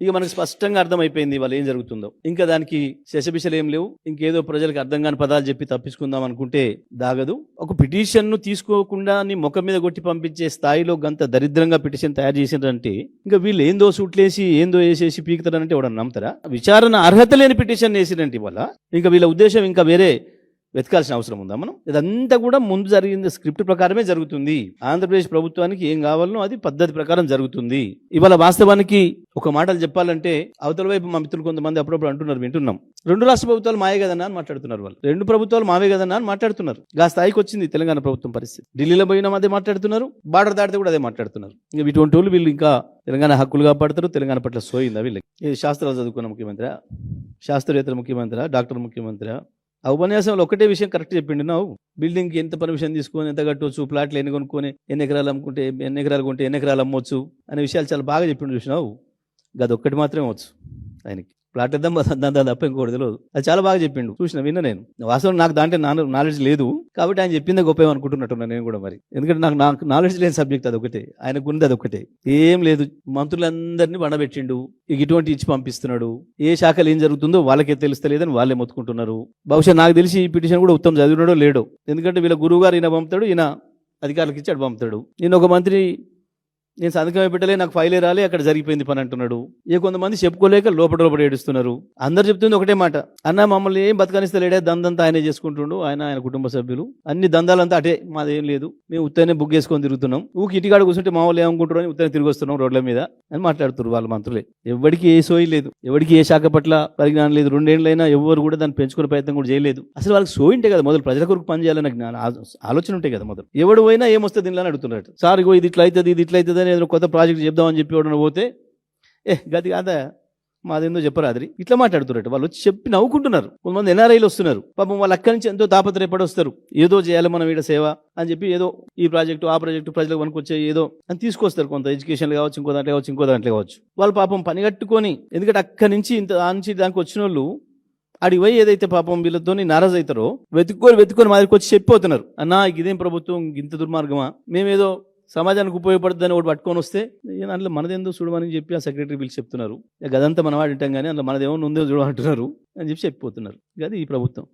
ఇక మనకు స్పష్టంగా అర్థమైపోయింది వాళ్ళు ఏం జరుగుతుందో. ఇంకా దానికి శశబిషలు ఏం లేవు. ఇంకేదో ప్రజలకు అర్థం కాని పదాలు చెప్పి తప్పించుకుందాం అనుకుంటే దాగదు. ఒక పిటిషన్ ను తీసుకోకుండా నీ ముఖం మీద కొట్టి పంపించే స్థాయిలో గంత దరిద్రంగా పిటిషన్ తయారు చేసిందంటే ఇంకా వీళ్ళు ఏందో సూట్లేసి ఏందో వేసేసి పీకుతారంటే ఎవడన్నా నమ్ముతారా? విచారణ అర్హత లేని పిటిషన్ వేసిరంటే ఇవాళ ఇంకా వీళ్ళ ఉద్దేశం ఇంకా వేరే వెతకాల్సిన అవసరం ఉందా? మనం ఇదంతా కూడా ముందు జరిగింది స్క్రిప్ట్ ప్రకారమే జరుగుతుంది. ఆంధ్రప్రదేశ్ ప్రభుత్వానికి ఏం కావాలనో అది పద్ధతి ప్రకారం జరుగుతుంది. ఇవాళ వాస్తవానికి ఒక మాటలు చెప్పాలంటే అవతల వైపు మా మిత్రులు కొంతమంది అప్పుడప్పుడు అంటున్నారు, వింటున్నాం, 2 రాష్ట్ర ప్రభుత్వాలు మాయే కదన్నా అని మాట్లాడుతున్నారు. వాళ్ళు 2 ప్రభుత్వాలు మావే కదన్నా అని మాట్లాడుతున్నారు. గా స్థాయికి వచ్చింది తెలంగాణ ప్రభుత్వం పరిస్థితి. ఢిల్లీలో పోయినా అదే మాట్లాడుతున్నారు, బార్డర్ దాటితే కూడా అదే మాట్లాడుతున్నారు. ఇంకా ఇటువంటి వాళ్ళు వీళ్ళు ఇంకా తెలంగాణ హక్కులు కాపాడతారు, తెలంగాణ పట్ల సోయిందా వీళ్ళకి? ఇది శాస్త్రాలు చదువుకున్న ముఖ్యమంత్రి, శాస్త్రవేత్తల ముఖ్యమంత్రి, డాక్టర్ ముఖ్యమంత్రి. ఆ ఉపన్యాసంలో ఒకటే విషయం కరెక్ట్ చెప్పిండు. నువ్వు బిల్డింగ్కి ఎంత పర్మిషన్ తీసుకొని ఎంత కట్టవచ్చు, ప్లాట్లు ఎన్ని కొనుక్కొని ఎన్ని ఎకరాలు అమ్ముకుంటే ఎన్ని ఎకరాలు కొంటే ఎన్ని ఎకరాలు అమ్మవచ్చు అనే విషయాలు చాలా బాగా చెప్పిండు. చూసినావు, గది ఒక్కటి మాత్రమే వచ్చు ఆయనకి. ప్లాట్ ఇద్దాం దాని తప్ప ఇంకోటి తెలియదు. అది చాలా బాగా చెప్పిండు, విన్నా నేను. వాస్తవం నాకు దాంట్లో నాలెడ్జ్ లేదు కాబట్టి ఆయన చెప్పిందే గొప్ప అనుకుంటున్నట్టున్నాను నేను కూడా. మరి ఎందుకంటే నాకు నాలెడ్జ్ లేని సబ్జెక్ట్ అది ఒకటే, ఆయనకు ఉంది అది ఒకటే. ఏం లేదు, మంత్రులందరినీ బండబెట్టిండు, ఇటువంటి ఇచ్చి పంపిస్తున్నాడు. ఏ శాఖలు ఏం జరుగుతుందో వాళ్ళకే తెలుస్తలేదని వాళ్ళే మొత్తుకుంటున్నారు. బహుశా నాకు తెలిసి ఈ పిటిషన్ కూడా ఉత్తమ్ చదివినాడో లేడో. ఎందుకంటే వీళ్ళ గురువు గారు ఈయన పంపుతాడు, ఈయన అధికారులకు ఇచ్చి అటు పంపుతాడు. నేను ఒక మంత్రి నేను సంతకమే పెట్టలే, నాకు ఫైలే రాలే, అక్కడ జరిగిపోయింది పని అంటున్నాడు. కొంతమంది చెప్పుకోలేక లోపల ఏడుస్తున్నారు. అందరు చెప్తుంది ఒకటే మాట, అన్న మమ్మల్ని ఏం బతకనిస్తలేడే, దందంతా ఆయనే చేసుకుంటుండు, ఆయన కుటుంబ సభ్యులు అన్ని దందాలంతా అటే, మాదేం లేదు, మేము ఉత్తనే బుక్ చేసుకొని తిరుగుతున్నాం, ఊకి ఇటుకాడ కూర్చుంటే మా వాళ్ళు ఏమనుకుంటారు అని ఉత్తనే తిరిగి వస్తున్నాం రోడ్ల మీద అని మాట్లాడుతున్నారు వాళ్ళ మంత్రులే. ఎవరికి ఏ సోయి లేదు, ఎవరికి ఏ శాఖ పట్ల పరిజ్ఞానం లేదు. 2 ఏళ్ళైనా ఎవరు కూడా దాన్ని పెంచుకునే ప్రయత్నం కూడా చేయలేదు. అసలు వాళ్ళకి సోయి ఉంటే కదా మొదలు ప్రజల కొరకు పని చేయాలన్న ఆలోచన ఉంటాయి కదా మొదలు. ఎవడు పోయినా ఏమొస్తుంది దీనిలో అడుగుతున్నాడు. సార్ ఇగో ఇది ఇట్లా అవుతుంది, ఇది ఇట్లా అవుతుంది అని ఏదో కొత్త ప్రాజెక్ట్ చెప్దామని చెప్పి ఎవడన్నా పోతే గది కాదా మాదేందో చెప్పరాదిరి ఇట్లా మాట్లాడుతున్నట్టు. వాళ్ళు వచ్చి చెప్పి నవ్వుకుంటున్నారు. కొంతమంది ఎన్ఆర్ఐలు వస్తున్నారు, పాపం వాళ్ళు అక్కడి నుంచి ఎంతో తాపత్రయపడి వస్తారు. ఏదో చేయాలి మనం ఈడ సేవ అని చెప్పి ఏదో ఈ ప్రాజెక్టు ఆ ప్రాజెక్టు ప్రజలకు పనికొచ్చే ఏదో అని తీసుకొస్తారు. కొంత ఎడ్యుకేషన్లు కావచ్చు, ఇంకో దాంట్లో కావచ్చు. వాళ్ళు పాపం పని కట్టుకొని, ఎందుకంటే అక్కడి నుంచి ఆ నుంచి దానికి వచ్చిన వాళ్ళు అడిగి పోయి ఏదైతే పాపం వీళ్ళతో నారాజు అవుతారో వెతుక్కొని మా దగ్గరికి వచ్చి చెప్పిపోతున్నారు, అన్నా ఇదేం ప్రభుత్వం ఇంత దుర్మార్గమా, మేమేదో సమాజానికి ఉపయోగపడుతుందని ఒకటి పట్టుకొని వస్తే అందులో మనదేందో చూడమని చెప్పి ఆ సెక్రటరీ పిలిచి చెప్తున్నారు. గదంతా మనం వాడింటాం కానీ అందులో మనదేమో ఉందో చూడమంటున్నారు అని చెప్పి చెప్పిపోతున్నారు. అది ఈ ప్రభుత్వం.